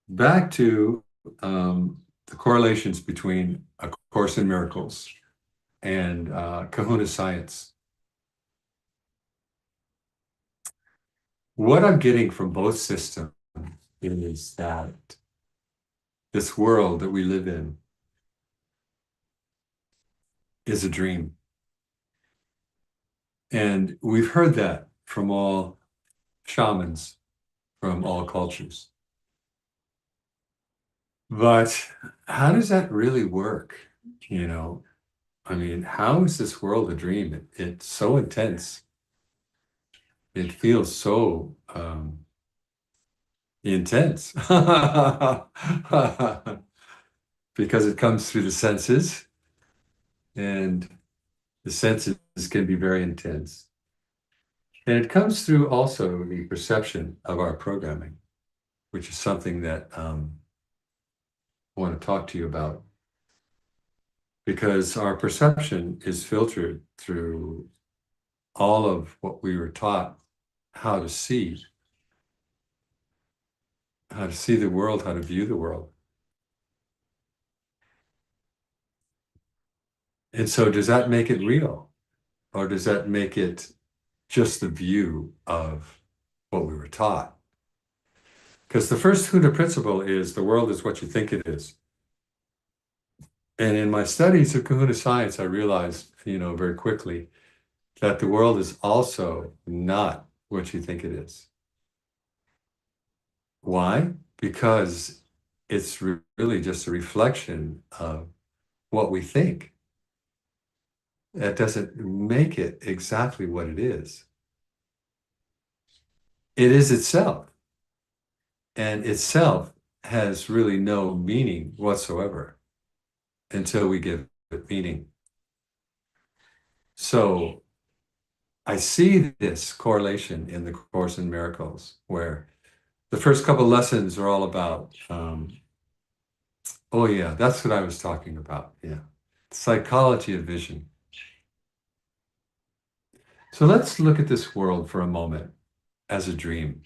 back to the correlations between A Course in Miracles and Kahuna science. What I'm getting from both systems is that this world that we live in is a dream. And we've heard that from all shamans, from all cultures. But how does that really work? You know, I mean, how is this world a dream? It's so intense. It feels so intense because it comes through the senses, and the senses can be very intense. And it comes through also the perception of our programming, which is something that I want to talk to you about because our perception is filtered through all of what we were taught how to see, the world, how to view the world. And so does that make it real? Or does that make it just the view of what we were taught? Because the first Huna principle is the world is what you think it is. And in my studies of Kahuna science, I realized, very quickly that the world is also not what you think it is. Why? Because it's really just a reflection of what we think. That doesn't make it exactly what it is. It is itself, and itself has really no meaning whatsoever until we give it meaning. So I see this correlation in the Course in Miracles, where the first couple lessons are all about, oh yeah, that's what I was talking about. Yeah. Psychology of vision. So let's look at this world for a moment as a dream.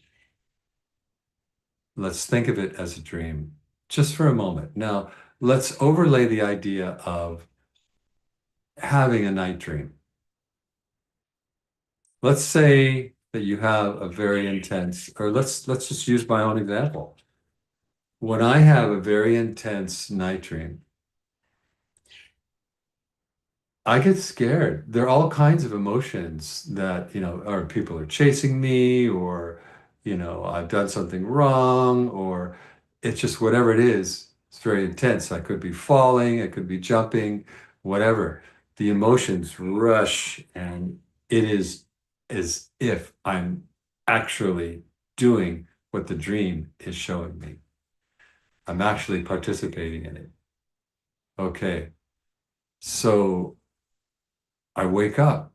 Let's think of it as a dream just for a moment. Now, let's overlay the idea of having a night dream. Let's say that you have a very intense, or let's just use my own example. When I have a very intense night dream, I get scared. There are all kinds of emotions that, or people are chasing me, or, I've done something wrong, or it's just whatever it is, it's very intense. I could be falling, I could be jumping, whatever. The emotions rush, and it is as if I'm actually doing what the dream is showing me. I'm actually participating in it. Okay, so I wake up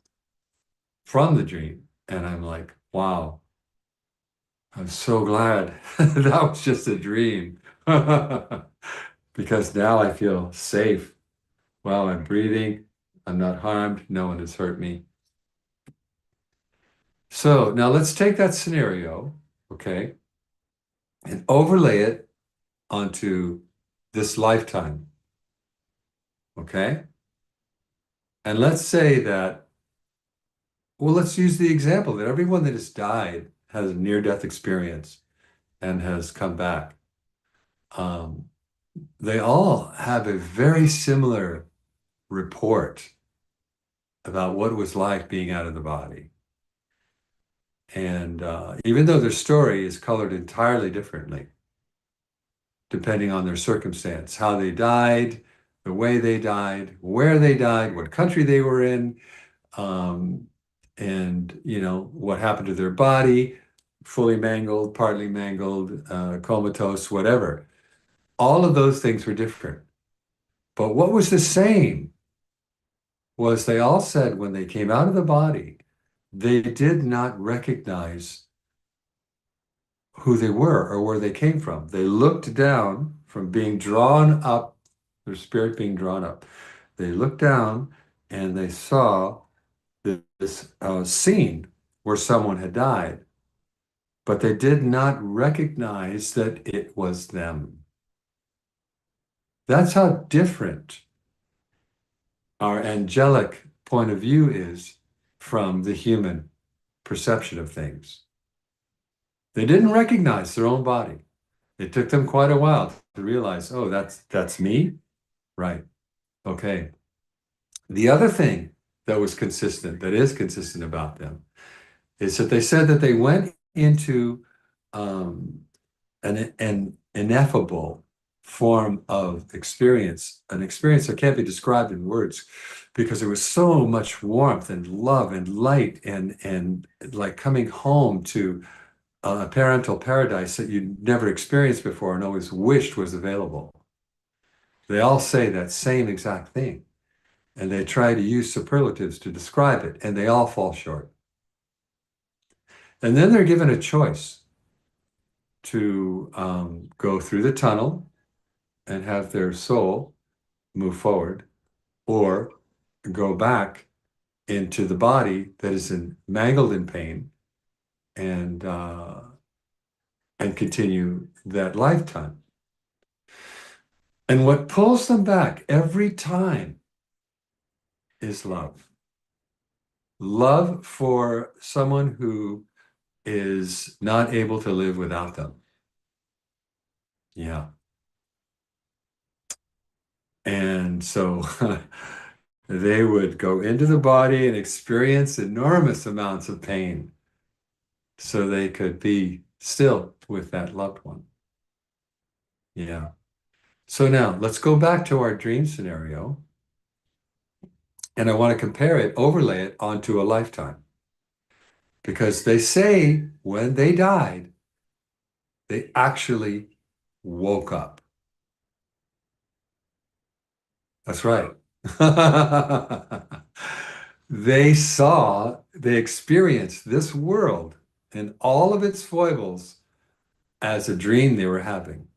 from the dream. And I'm like, wow, I'm so glad that was just a dream. Because now I feel safe while I'm breathing. I'm not harmed. No one has hurt me. So now let's take that scenario, okay, and overlay it onto this lifetime, okay? And let's say that, well, let's use the example that everyone that has died has a near-death experience and has come back. Um, they all have a very similar report about what it was like being out of the body. And even though their story is colored entirely differently, depending on their circumstance, how they died, the way they died, where they died, what country they were in, um, and what happened to their body, fully mangled, partly mangled, comatose, whatever. All of those things were different. But what was the same was they all said when they came out of the body, they did not recognize who they were or where they came from. They looked down from being drawn up, their spirit being drawn up. They looked down and they saw this scene where someone had died. but they did not recognize that it was them. That's how different our angelic point of view is from the human perception of things. They didn't recognize their own body. It took them quite a while to realize, oh, that's me? Right. Okay. The other thing that was consistent, that is consistent about them, is that they said that they went into an ineffable form of experience, an experience that can't be described in words, because there was so much warmth and love and light and like coming home to a parental paradise that you'd never experienced before and always wished was available. They all say that same exact thing, and they try to use superlatives to describe it, and they all fall short. And then they're given a choice to go through the tunnel and have their soul move forward, or go back into the body that is mangled in pain and continue that lifetime. And what pulls them back every time is love. Love for someone who is not able to live without them. Yeah. And so they would go into the body and experience enormous amounts of pain so they could be still with that loved one. Yeah. So now let's go back to our dream scenario. And I want to compare it, overlay it onto a lifetime. Because they say when they died, they actually woke up. That's right. They experienced this world and all of its foibles as a dream they were having.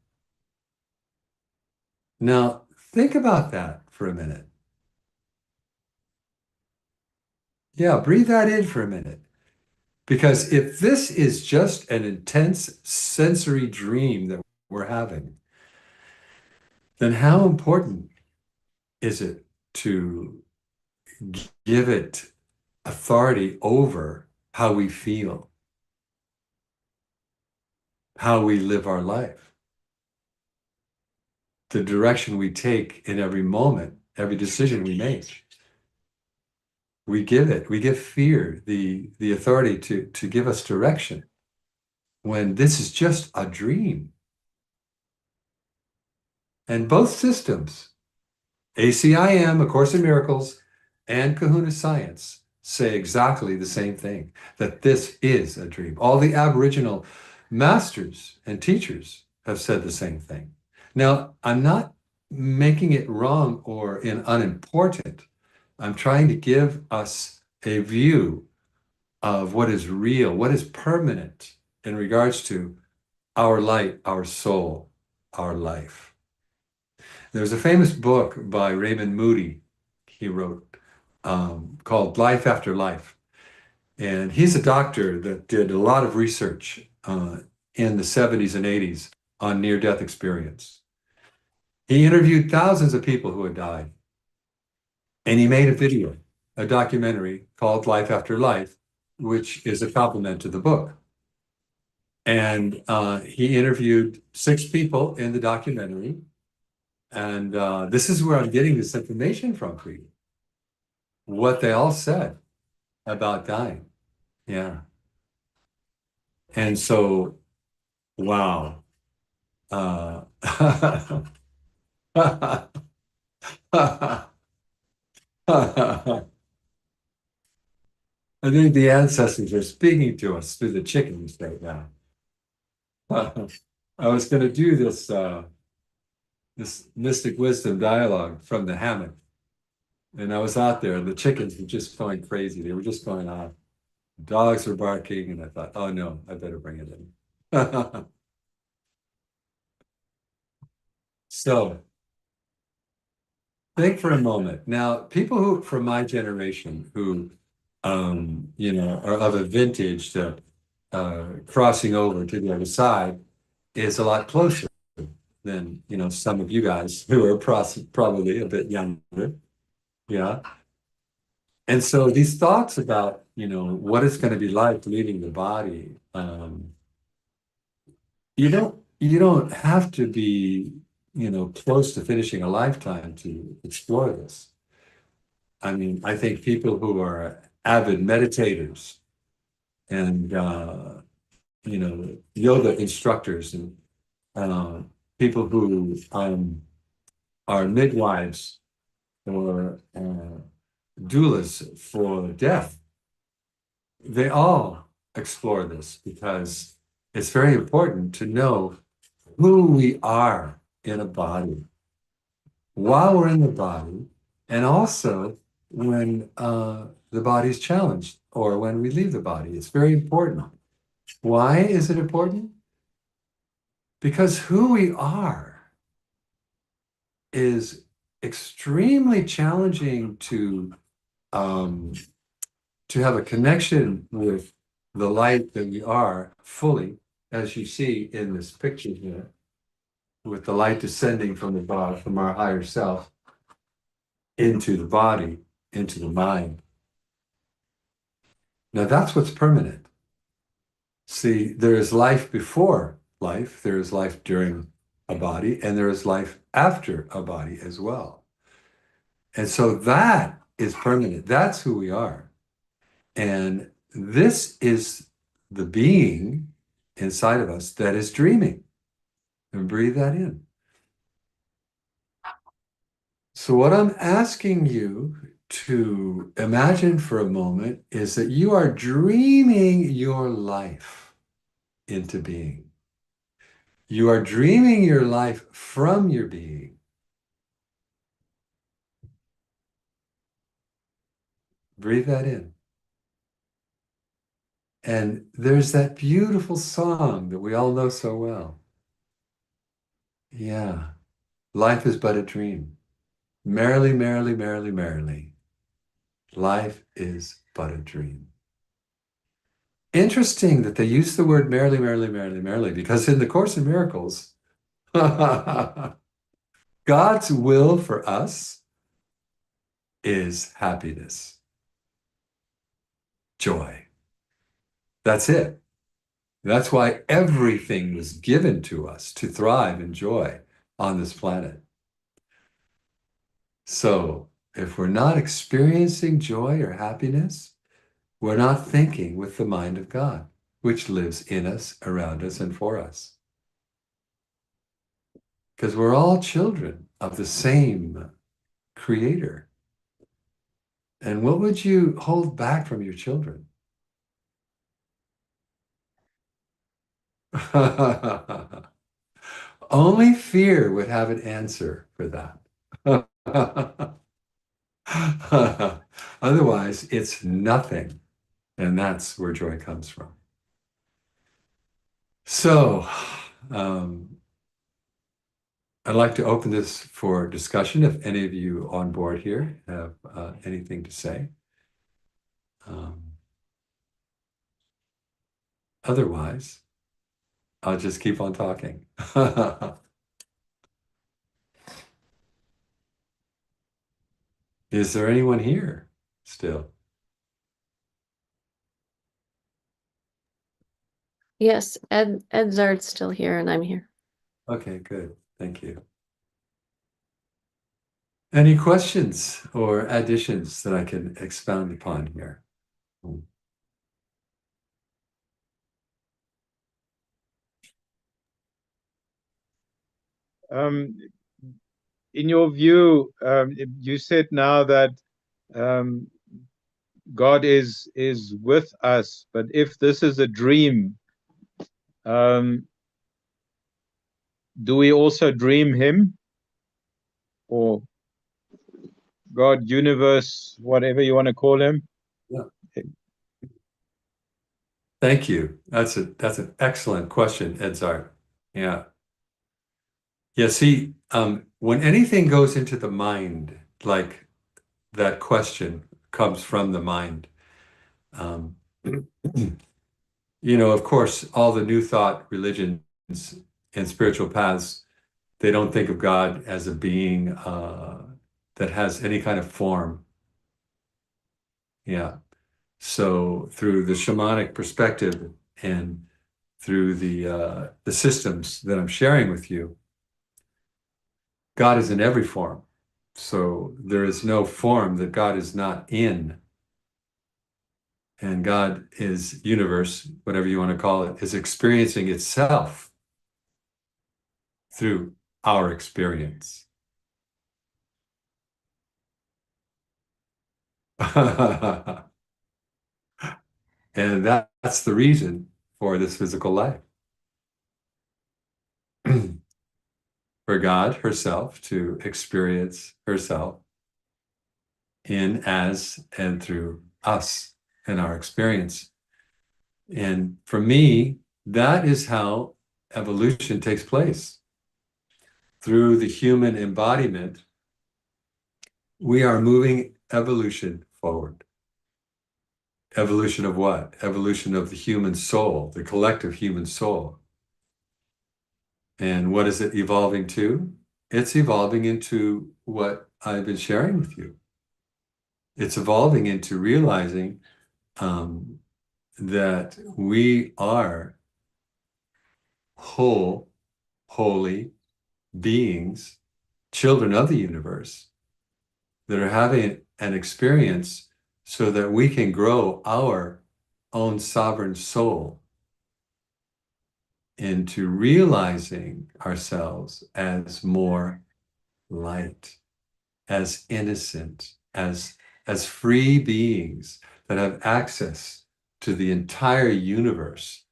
Now, think about that for a minute. Yeah, breathe that in for a minute. Because if this is just an intense sensory dream that we're having, then how important is it to give it authority over how we feel, how we live our life, the direction we take in every moment, every decision we make? We give fear the authority to give us direction when this is just a dream. And both systems, ACIM, A Course in Miracles, and Kahuna Science, say exactly the same thing, that this is a dream. All the Aboriginal masters and teachers have said the same thing. Now, I'm not making it wrong or unimportant. I'm trying to give us a view of what is real, what is permanent in regards to our light, our soul, our life. There's a famous book by Raymond Moody he wrote called Life After Life. And he's a doctor that did a lot of research in the 70s and 80s on near-death experience. He interviewed thousands of people who had died. And he made a video, a documentary called Life After Life, which is a complement to the book. And he interviewed 6 people in the documentary. And this is where I'm getting this information from for you. What they all said about dying. Yeah. And so, wow. I think the ancestors are speaking to us through the chickens right now. I was going to do this mystic wisdom dialogue from the hammock. And I was out there, and the chickens were just going crazy. They were just going on. Dogs were barking, and I thought, oh no, I better bring it in. So think for a moment. Now, people who, from my generation, who, are of a vintage that crossing over to the other side is a lot closer than, some of you guys who are probably a bit younger. Yeah. And so these thoughts about, what it's going to be like leaving the body, you don't have to be, close to finishing a lifetime to explore this. I mean, I think people who are avid meditators and yoga instructors and uh, people who are midwives or doulas for death, they all explore this because it's very important to know who we are in a body while we're in the body, and also when the body is challenged or when we leave the body. It's very important. Why is it important? Because who we are is extremely challenging um, to have a connection with the light that we are fully, as you see in this picture here, with the light descending from the body, from our higher self into the body, into the mind. Now that's what's permanent. See, there is life before life, there is life during a body, and there is life after a body as well. And so that is permanent. That's who we are. And this is the being inside of us that is dreaming. And breathe that in. So, what I'm asking you to imagine for a moment is that you are dreaming your life into being. You are dreaming your life from your being. Breathe that in. And there's that beautiful song that we all know so well. Yeah. Life is but a dream. Merrily, merrily, merrily, merrily. Life is but a dream. Interesting that they use the word merrily, merrily, merrily, merrily, because in the Course in Miracles, God's will for us is happiness, joy. That's it. That's why everything was given to us to thrive in joy on this planet. So if we're not experiencing joy or happiness, we're not thinking with the mind of God, which lives in us, around us, and for us. Because we're all children of the same creator. And what would you hold back from your children? Only fear would have an answer for that. Otherwise, it's nothing. And that's where joy comes from. So, I'd like to open this for discussion if any of you on board here have anything to say. Otherwise, I'll just keep on talking. Is there anyone here still? Yes, Edzard's still here and I'm here. Okay, good. Thank you. Any questions or additions that I can expound upon here? In your view, you said now that God is with us, but if this is a dream, do we also dream Him, or God, universe, whatever you want to call Him? Yeah. Thank you. That's an excellent question, Edzard. Yeah. Yeah, see, when anything goes into the mind, like that question comes from the mind, Of course, all the new thought religions and spiritual paths, they don't think of God as a being that has any kind of form. Yeah. So through the shamanic perspective and through the systems that I'm sharing with you, God is in every form. So there is no form that God is not in. And God is universe, whatever you want to call it, is experiencing itself through our experience. And that's the reason for this physical life. For God herself to experience herself in, as, and through us and our experience. And for me, that is how evolution takes place. Through the human embodiment, we are moving evolution forward. Evolution of what? Evolution of the human soul, the collective human soul. And what is it evolving to? It's evolving into what I've been sharing with you. It's evolving into realizing that we are whole, holy beings, children of the universe, that are having an experience so that we can grow our own sovereign soul into realizing ourselves as more light, as innocent, as free beings that have access to the entire universe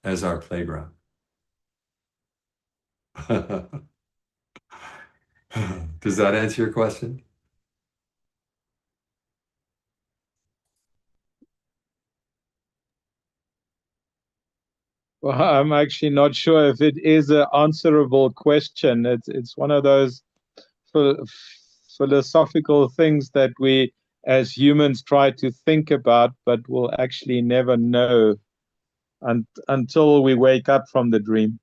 as our playground. Does that answer your question? Well, I'm actually not sure if it is an answerable question. It's one of those ph philosophical things that we as humans try to think about, but will actually never know until we wake up from the dream.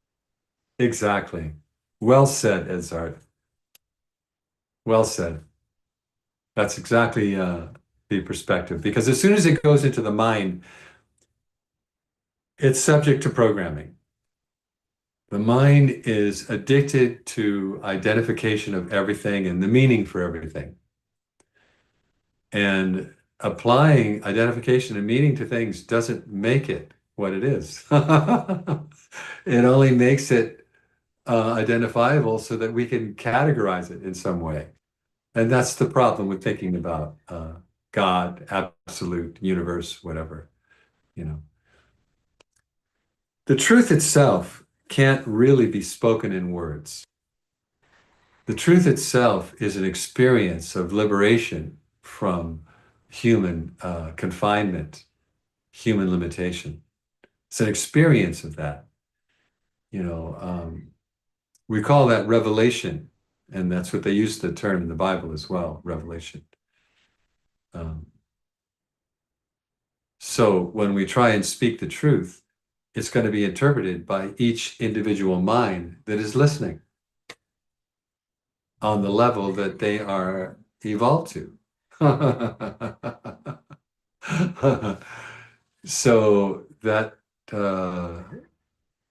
Exactly. Well said, Edzard. Well said. That's exactly the perspective. Because as soon as it goes into the mind, it's subject to programming. The mind is addicted to identification of everything and the meaning for everything. And applying identification and meaning to things doesn't make it what it is. It only makes it identifiable so that we can categorize it in some way. And that's the problem with thinking about God, absolute, universe, whatever, you know. The truth itself can't really be spoken in words. The truth itself is an experience of liberation from human confinement, human limitation. It's an experience of that. We call that revelation, and that's what they use the term in the Bible as well, revelation. So when we try and speak the truth, it's going to be interpreted by each individual mind that is listening on the level that they are evolved to. So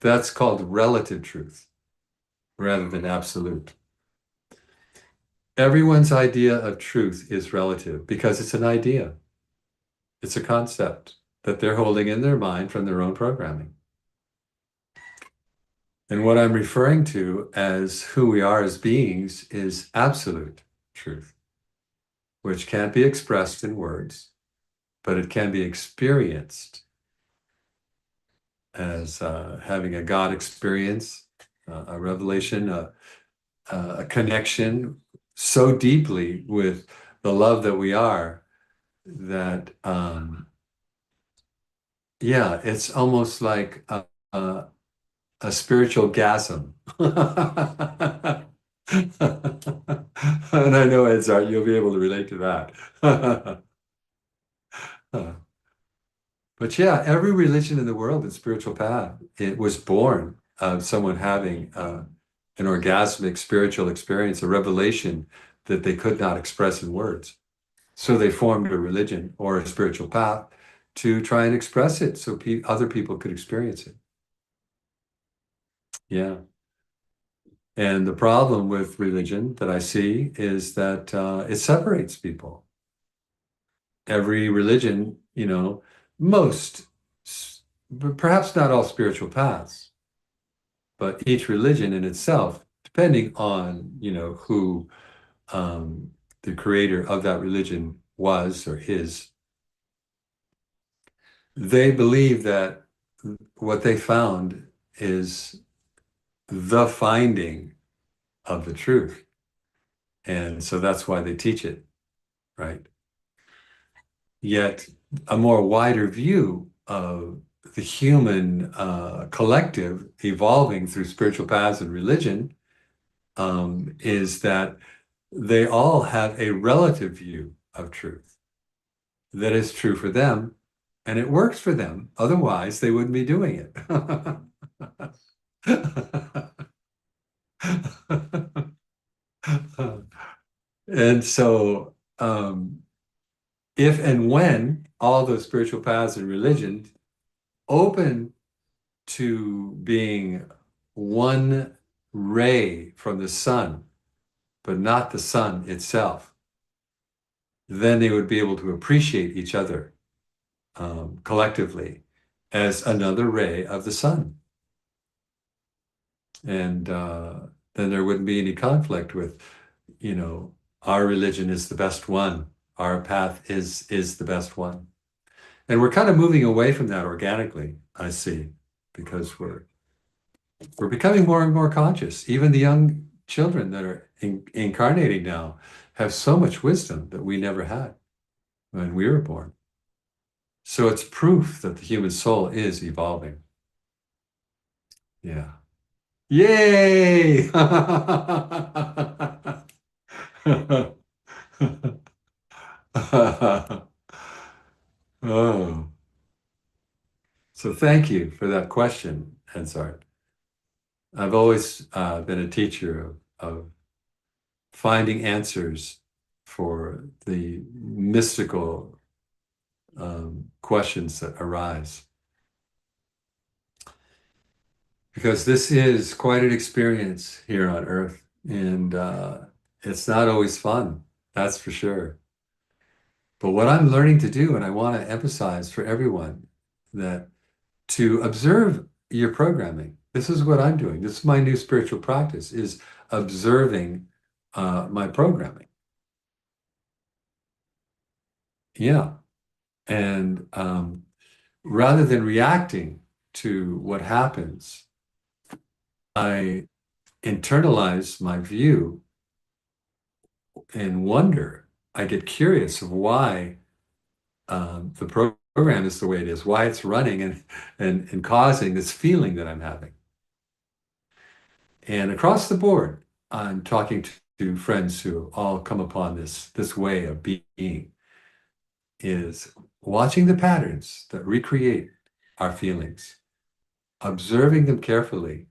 that's called relative truth rather than absolute. Everyone's idea of truth is relative because it's an idea. It's a concept that they're holding in their mind from their own programming. And what I'm referring to as who we are as beings is absolute truth, which can't be expressed in words, but it can be experienced as having a God experience, a revelation, a connection so deeply with the love that we are that, yeah, it's almost like a spiritual gasm. And I know, Edzard, you'll be able to relate to that. But yeah, every religion in the world and spiritual path, it was born of someone having an orgasmic spiritual experience, a revelation that they could not express in words. So they formed a religion or a spiritual path to try and express it so other people could experience it. Yeah. And the problem with religion that I see is that it separates people. Every religion, most, but perhaps not all spiritual paths, but each religion in itself, depending on, who the creator of that religion was or is, they believe that what they found is the finding of the truth. And so that's why they teach it, right? Yet a more wider view of the human collective evolving through spiritual paths and religion is that they all have a relative view of truth that is true for them, and it works for them. Otherwise, they wouldn't be doing it. And so, if and when all those spiritual paths and religions open to being one ray from the sun, but not the sun itself, then they would be able to appreciate each other collectively as another ray of the sun. And then there wouldn't be any conflict with, our religion is the best one. Our path is the best one. And we're kind of moving away from that organically, I see, because we're becoming more and more conscious. Even the young children that are incarnating now have so much wisdom that we never had when we were born. So it's proof that the human soul is evolving. Yeah. Yay! Oh, so thank you for that question, Ensart. I've always been a teacher of finding answers for the mystical questions that arise. Because this is quite an experience here on Earth, and it's not always fun, that's for sure. But what I'm learning to do, and I want to emphasize for everyone, that to observe your programming. This is what I'm doing. This is my new spiritual practice, is observing my programming. Yeah. And rather than reacting to what happens, I internalize my view and wonder. I get curious of why the program is the way it is, why it's running and causing this feeling that I'm having. And across the board, I'm talking to friends who all come upon this way of being, is watching the patterns that recreate our feelings, observing them carefully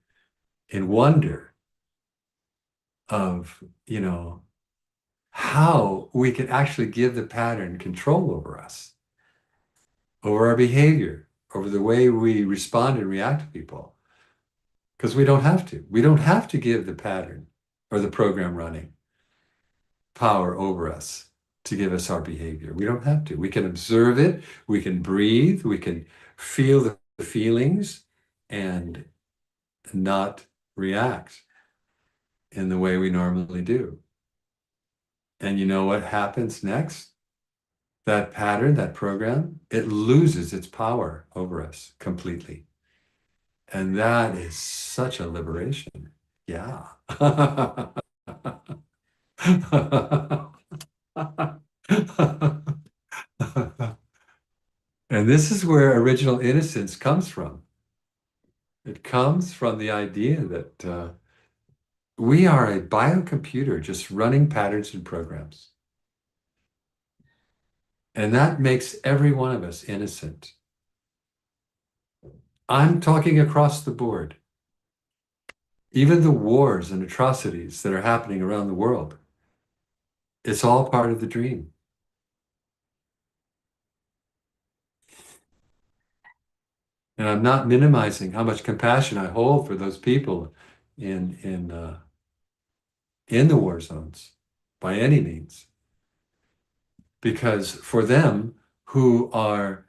in wonder of, how we can actually give the pattern control over us, over our behavior, over the way we respond and react to people. Because we don't have to. We don't have to give the pattern or the program running power over us to give us our behavior. We don't have to. We can observe it. We can breathe. We can feel the feelings and not react in the way we normally do. And you know what happens next? That pattern, that program, it loses its power over us completely. And that is such a liberation. Yeah. And this is where original innocence comes from. It comes from the idea that we are a biocomputer just running patterns and programs. And that makes every one of us innocent. I'm talking across the board. Even the wars and atrocities that are happening around the world, it's all part of the dream. And I'm not minimizing how much compassion I hold for those people in the war zones by any means. Because for them who are,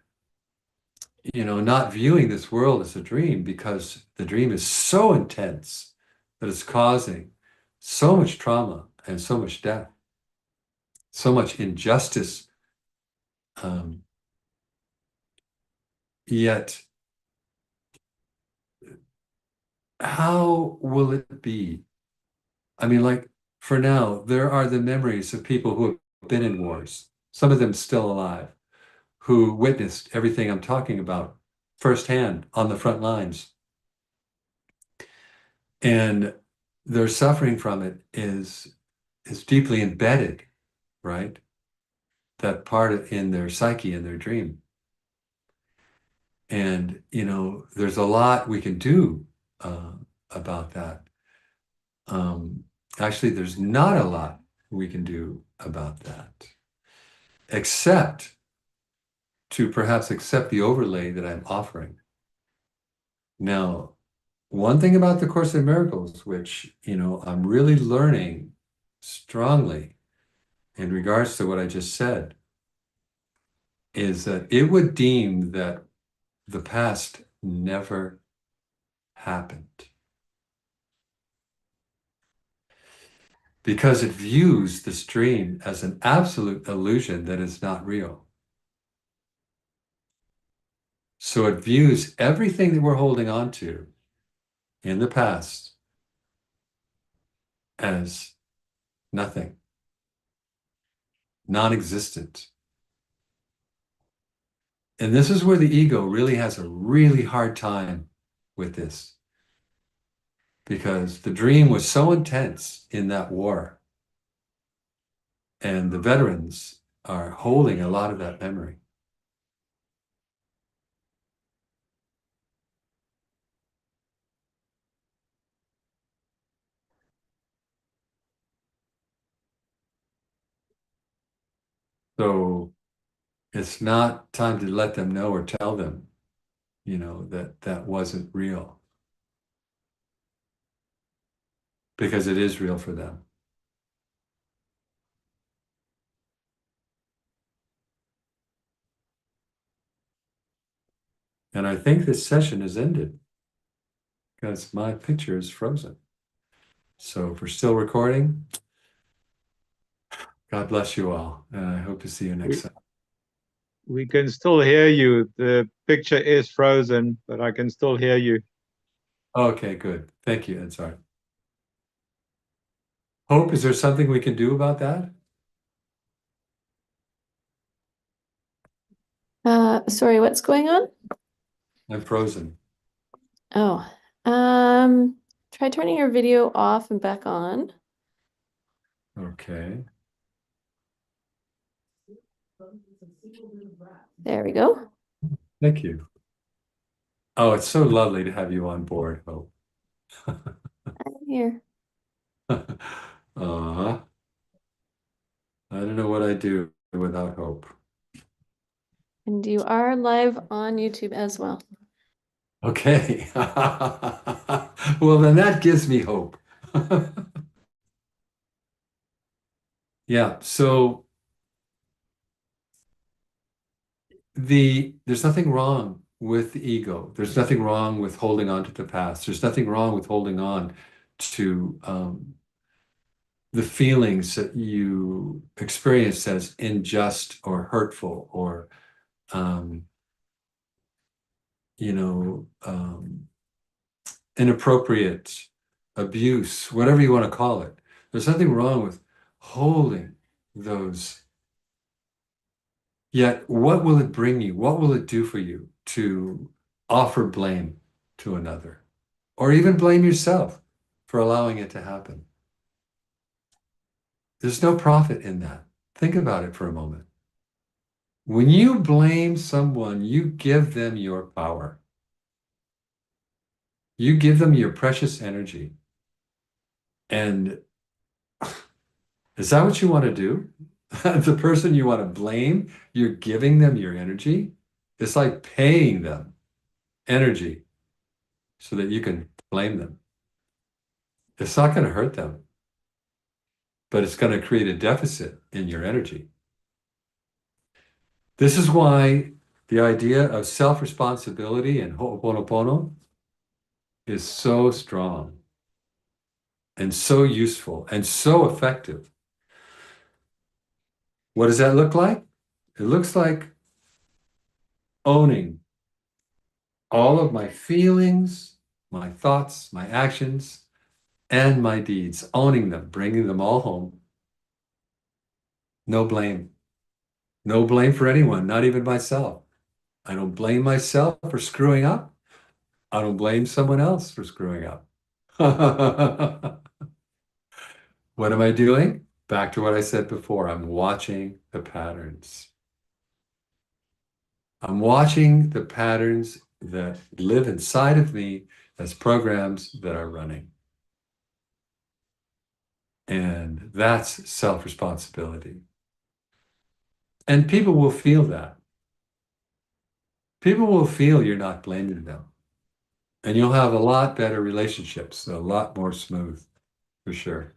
not viewing this world as a dream, because the dream is so intense that it's causing so much trauma and so much death, so much injustice. Yet, how will it be? I mean, like, for now, there are the memories of people who have been in wars, some of them still alive, who witnessed everything I'm talking about firsthand on the front lines. And their suffering from it is deeply embedded, right? That part in their psyche, in their dream. And, there's a lot we can do about that. Actually, there's not a lot we can do about that, except to perhaps accept the overlay that I'm offering. Now, one thing about the Course in Miracles, which, I'm really learning strongly in regards to what I just said, is that it would deem that the past never happened because it views this dream as an absolute illusion that is not real. So it views everything that we're holding on to in the past as nothing, non-existent. And this is where the ego really has a really hard time with this, because the dream was so intense in that war, and the veterans are holding a lot of that memory. So it's not time to let them know or tell them, that that wasn't real, because it is real for them. And I think this session is ended because my picture is frozen. So if we're still recording, God bless you all. And I hope to see you next time. We can still hear you. The picture is frozen, but I can still hear you. Okay, good. Thank you, Edzard. Hope, is there something we can do about that? Sorry, what's going on? I'm frozen. Oh, try turning your video off and back on. Okay. There we go. Thank you. Oh, it's so lovely to have you on board, Hope. I'm here. I don't know what I'd do without Hope. And you are live on YouTube as well. Okay. Well, then that gives me hope. Yeah, so there's nothing wrong with the ego. There's nothing wrong with holding on to the past. There's nothing wrong with holding on to the feelings that you experience as unjust or hurtful or um, inappropriate, abuse, whatever you want to call it. There's nothing wrong with holding those. Yet, what will it bring you? What will it do for you to offer blame to another, or even blame yourself for allowing it to happen? There's no profit in that. Think about it for a moment. When you blame someone, you give them your power. You give them your precious energy. And is that what you want to do? The person you want to blame, you're giving them your energy. It's like paying them energy so that you can blame them. It's not going to hurt them, but it's going to create a deficit in your energy. This is why the idea of self-responsibility and Ho'oponopono is so strong and so useful and so effective. What does that look like? It looks like owning all of my feelings, my thoughts, my actions, and my deeds, owning them, bringing them all home. No blame. No blame for anyone, not even myself. I don't blame myself for screwing up. I don't blame someone else for screwing up. What am I doing? Back to what I said before. I'm watching the patterns. I'm watching the patterns that live inside of me as programs that are running. And that's self-responsibility. And people will feel that. People will feel you're not blaming them. And you'll have a lot better relationships, a lot more smooth, for sure.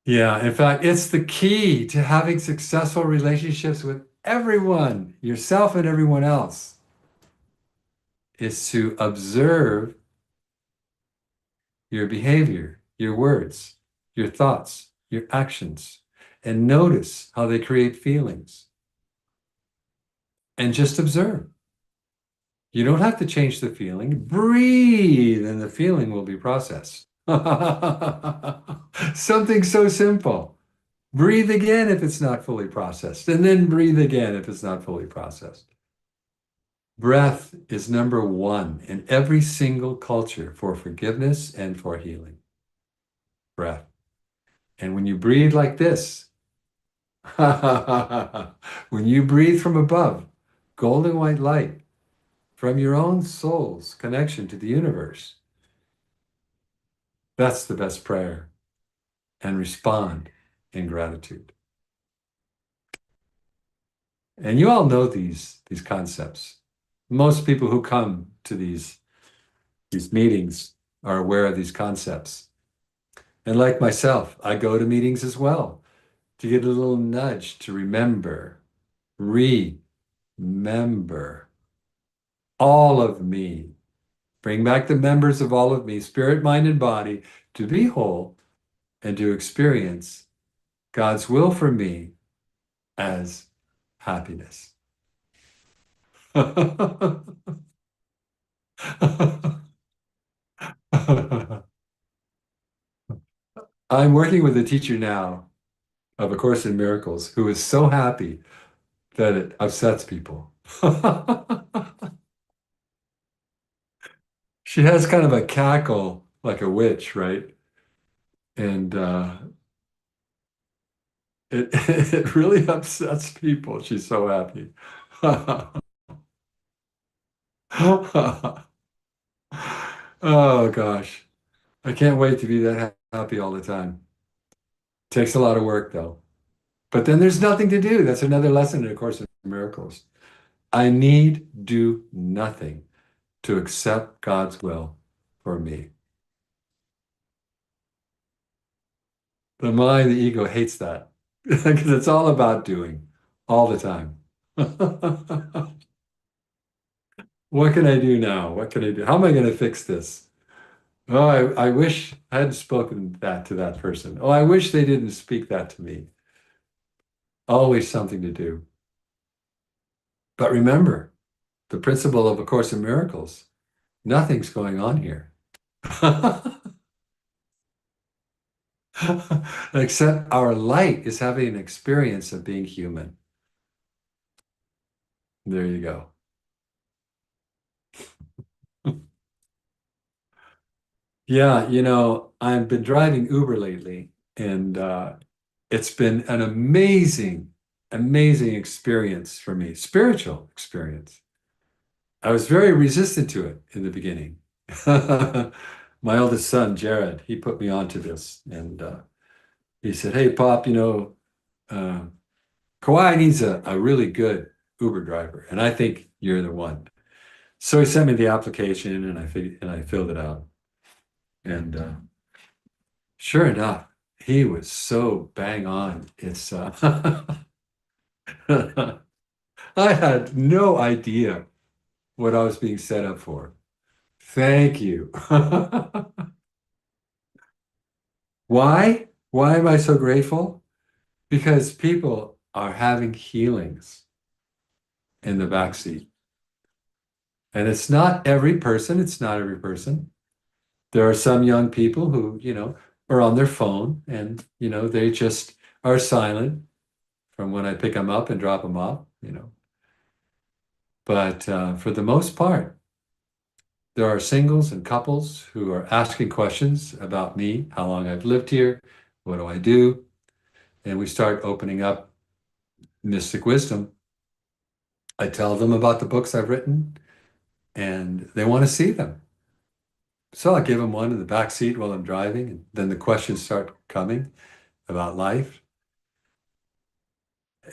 Yeah, in fact, it's the key to having successful relationships with everyone, yourself and everyone else, is to observe your behavior, your words, your thoughts, your actions, and notice how they create feelings. And just observe. You don't have to change the feeling. Breathe, and the feeling will be processed. Something so simple. Breathe again if it's not fully processed, and then breathe again if it's not fully processed. Breath is number one in every single culture for forgiveness and for healing. Breath. And when you breathe like this, when you breathe from above, golden white light, from your own soul's connection to the universe, that's the best prayer. And respond in gratitude. And you all know these concepts. Most people who come to these meetings are aware of these concepts. And like myself, I go to meetings as well to get a little nudge to remember, remember all of me. Bring back the members of all of me, spirit, mind, and body, to be whole and to experience God's will for me as happiness. I'm working with a teacher now of A Course in Miracles who is so happy that it upsets people. She has kind of a cackle like a witch, right? And it really upsets people. She's so happy. Oh gosh. I can't wait to be that happy all the time. Takes a lot of work though. But then there's nothing to do. That's another lesson in A Course in Miracles. I need do nothing to accept God's will for me. The mind, the ego hates that because it's all about doing all the time. What can I do now? What can I do? How am I going to fix this? Oh, I wish I hadn't spoken that to that person. Oh, I wish they didn't speak that to me. Always something to do. But remember, the principle of A Course in Miracles, nothing's going on here. Except our light is having an experience of being human. There you go. Yeah, I've been driving Uber lately, and it's been an amazing, amazing experience for me, spiritual experience. I was very resistant to it in the beginning. My oldest son, Jared, he put me onto this, and he said, "Hey, Pop, uh, Kauai needs a really good Uber driver, and I think you're the one." So he sent me the application, and I filled it out, and sure enough, he was so bang on. It's I had no idea what I was being set up for. Thank you. Why? Why am I so grateful? Because people are having healings in the backseat. And it's not every person, it's not every person. There are some young people who, are on their phone and, they just are silent from when I pick them up and drop them off. But for the most part, there are singles and couples who are asking questions about me, how long I've lived here, what do I do? And we start opening up mystic wisdom. I tell them about the books I've written and they want to see them. So I give them one in the back seat while I'm driving, and then the questions start coming about life.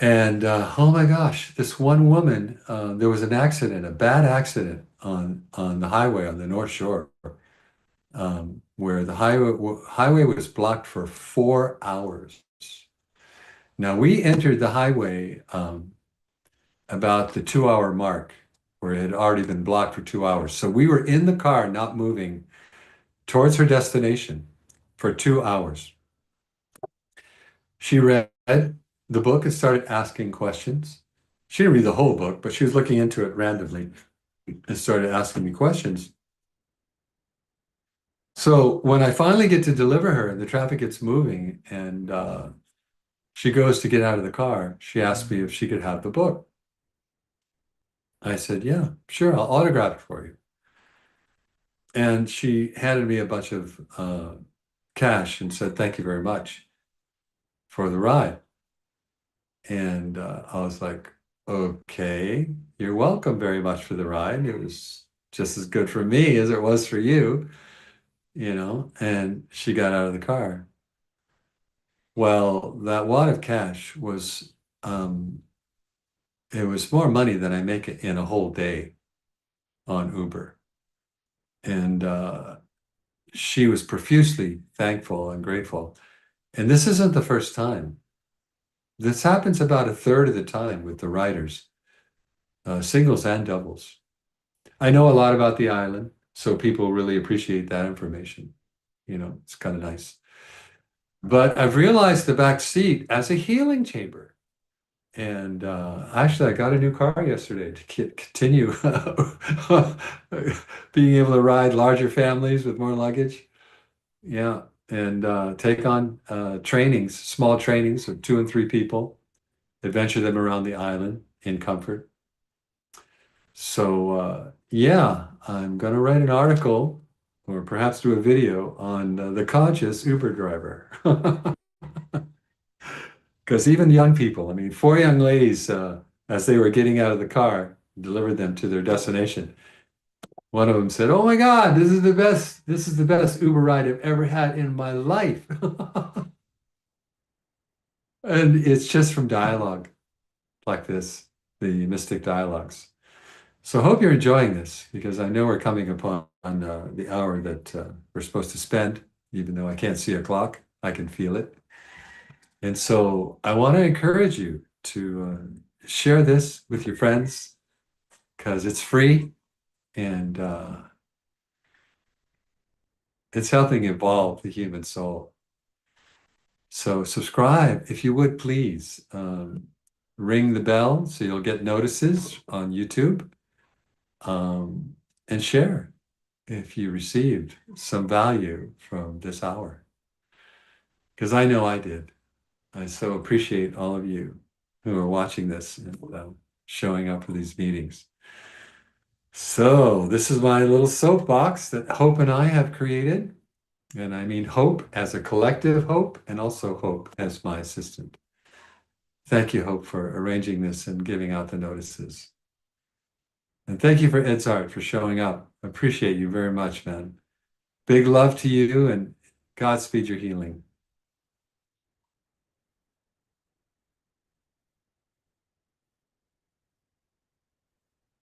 And oh my gosh, this one woman, there was an accident, a bad accident on the highway on the North Shore, where the highway was blocked for 4 hours. Now we entered the highway about the 2 hour mark, where it had already been blocked for 2 hours. So we were in the car, not moving, towards her destination for 2 hours. She read the book and started asking questions. She didn't read the whole book, but she was looking into it randomly and started asking me questions. So when I finally get to deliver her and the traffic gets moving and she goes to get out of the car, she asked me if she could have the book. I said, yeah, sure, I'll autograph it for you. And she handed me a bunch of cash and said, thank you very much for the ride. And I was like, okay, you're welcome very much for the ride. It was just as good for me as it was for you, and she got out of the car. Well, that wad of cash it was more money than I make in a whole day on Uber. And she was profusely thankful and grateful. And this isn't the first time. This happens about a third of the time with the riders, singles and doubles. I know a lot about the island, so people really appreciate that information. It's kind of nice. But I've realized the back seat as a healing chamber. And actually, I got a new car yesterday to continue being able to ride larger families with more luggage. Yeah. And take on trainings, small trainings of 2 and 3 people, adventure them around the island in comfort. So, yeah, I'm going to write an article or perhaps do a video on the conscious Uber driver. Because even young people, I mean, 4 young ladies, as they were getting out of the car, delivered them to their destination. One of them said, "Oh my God, this is the best. This is the best Uber ride I've ever had in my life." And it's just from dialogue like this, the mystic dialogues. So I hope you're enjoying this because I know we're coming upon the hour that we're supposed to spend, even though I can't see a clock, I can feel it. And so I want to encourage you to share this with your friends because it's free and it's helping evolve the human soul. So subscribe if you would, please. Ring the bell so you'll get notices on YouTube, and share if you received some value from this hour. Because I know I did. I so appreciate all of you who are watching this and showing up for these meetings. So this is my little soapbox that Hope and I have created. And I mean Hope as a collective Hope and also Hope as my assistant. Thank you, Hope, for arranging this and giving out the notices. And thank you for Edzard for showing up. I appreciate you very much, man. Big love to you and Godspeed your healing.